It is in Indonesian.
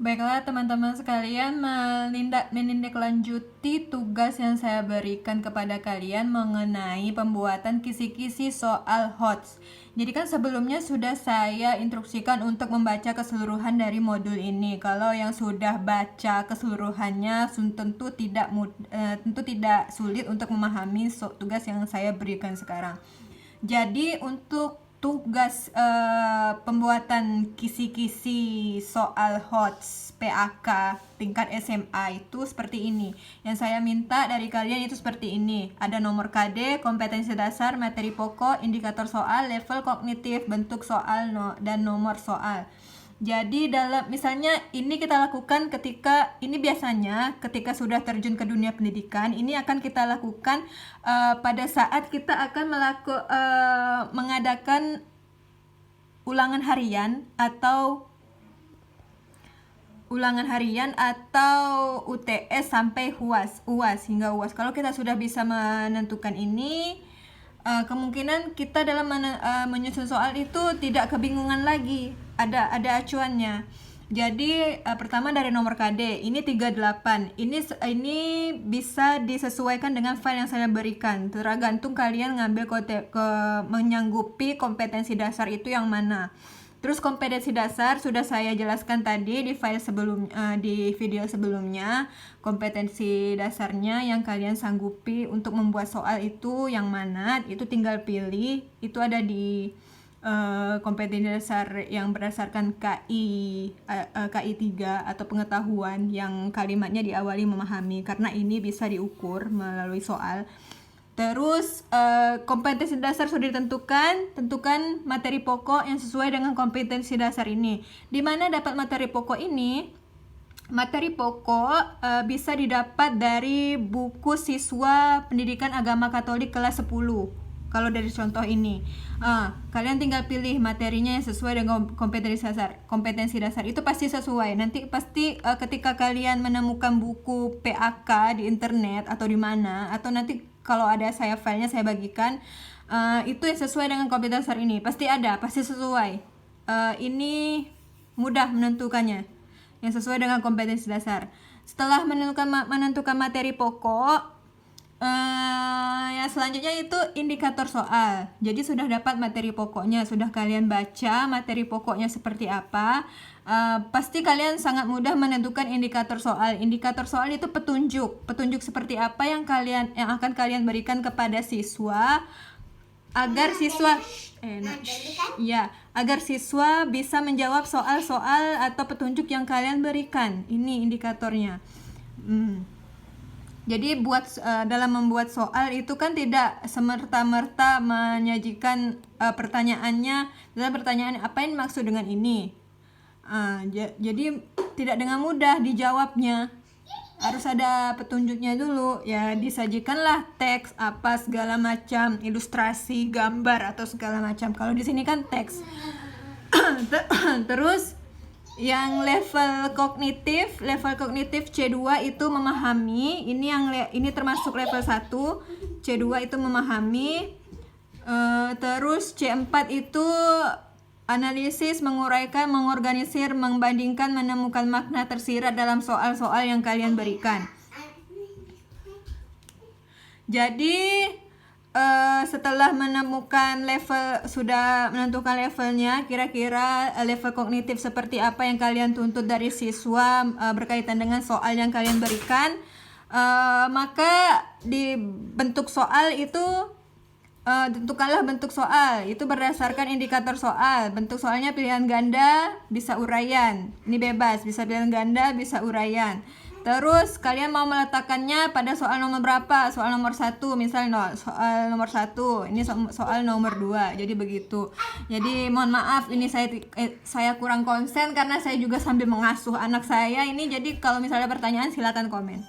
Baiklah teman-teman sekalian, menindaklanjuti tugas yang saya berikan kepada kalian mengenai pembuatan kisi-kisi soal HOTS. Jadi kan sebelumnya sudah saya instruksikan untuk membaca keseluruhan dari modul ini. Kalau yang sudah baca keseluruhannya tentu tidak sulit untuk memahami tugas yang saya berikan sekarang. Jadi untuk tugas pembuatan kisi-kisi soal HOTS PAK tingkat SMA itu seperti ini. Yang saya minta dari kalian itu seperti ini. Ada nomor KD, kompetensi dasar, materi pokok, indikator soal, level kognitif, bentuk soal dan nomor soal. Jadi dalam misalnya ini kita lakukan biasanya ketika sudah terjun ke dunia pendidikan, ini akan kita lakukan pada saat kita akan mengadakan ulangan harian atau UTS sampai UAS hingga UAS. Kalau kita sudah bisa menentukan ini, kemungkinan kita dalam menyusun soal itu tidak kebingungan lagi. Ada acuannya. Jadi pertama dari nomor KD ini 38. Ini bisa disesuaikan dengan file yang saya berikan. Tergantung kalian ngambil menyanggupi kompetensi dasar itu yang mana. Terus kompetensi dasar sudah saya jelaskan tadi di di video sebelumnya. Kompetensi dasarnya yang kalian sanggupi untuk membuat soal itu yang mana, itu tinggal pilih. Itu ada di kompetensi dasar yang berdasarkan KI 3 atau pengetahuan yang kalimatnya diawali memahami, karena ini bisa diukur melalui soal. Terus kompetensi dasar sudah tentukan materi pokok yang sesuai dengan kompetensi dasar ini. Di mana dapat materi pokok ini? Materi pokok bisa didapat dari buku siswa pendidikan agama Katolik kelas 10. Kalau dari contoh ini, kalian tinggal pilih materinya yang sesuai dengan kompetensi dasar. Kompetensi dasar itu pasti sesuai. Nanti pasti ketika kalian menemukan buku PAK di internet atau di mana, atau nanti kalau ada filenya saya bagikan, itu yang sesuai dengan kompetensi dasar ini. Pasti ada, pasti sesuai. Ini mudah menentukannya, yang sesuai dengan kompetensi dasar. Setelah menentukan materi pokok, yang selanjutnya itu indikator soal. Jadi sudah dapat materi pokoknya, sudah kalian baca materi pokoknya seperti apa. Pasti kalian sangat mudah menentukan indikator soal. Indikator soal itu petunjuk seperti apa yang akan kalian berikan kepada siswa agar siswa bisa menjawab soal-soal atau petunjuk yang kalian berikan. Ini indikatornya. Jadi dalam membuat soal itu kan tidak semerta-merta menyajikan pertanyaannya. Dalam pertanyaan apa yang maksud dengan ini? Jadi tidak dengan mudah dijawabnya. Harus ada petunjuknya dulu. Ya disajikanlah teks apa segala macam, ilustrasi, gambar atau segala macam. Kalau di sini kan teks. Terus yang level kognitif C2 itu memahami. Ini termasuk level 1. C2 itu memahami. Terus C4 itu analisis, menguraikan, mengorganisir, membandingkan, menemukan makna tersirat dalam soal-soal yang kalian berikan. Jadi setelah sudah menentukan levelnya, kira-kira level kognitif seperti apa yang kalian tuntut dari siswa berkaitan dengan soal yang kalian berikan, maka di bentuk soal itu tentukanlah bentuk soal itu berdasarkan indikator soal. Bentuk soalnya pilihan ganda, bisa uraian. Ini bebas, bisa pilihan ganda, bisa uraian. Terus kalian mau meletakkannya pada soal nomor berapa? Soal nomor 1 misalnya, soal nomor 1. Ini soal nomor 2. Jadi begitu. Jadi mohon maaf ini saya kurang konsen karena saya juga sambil mengasuh anak saya ini. Jadi kalau misalnya pertanyaan silakan komen.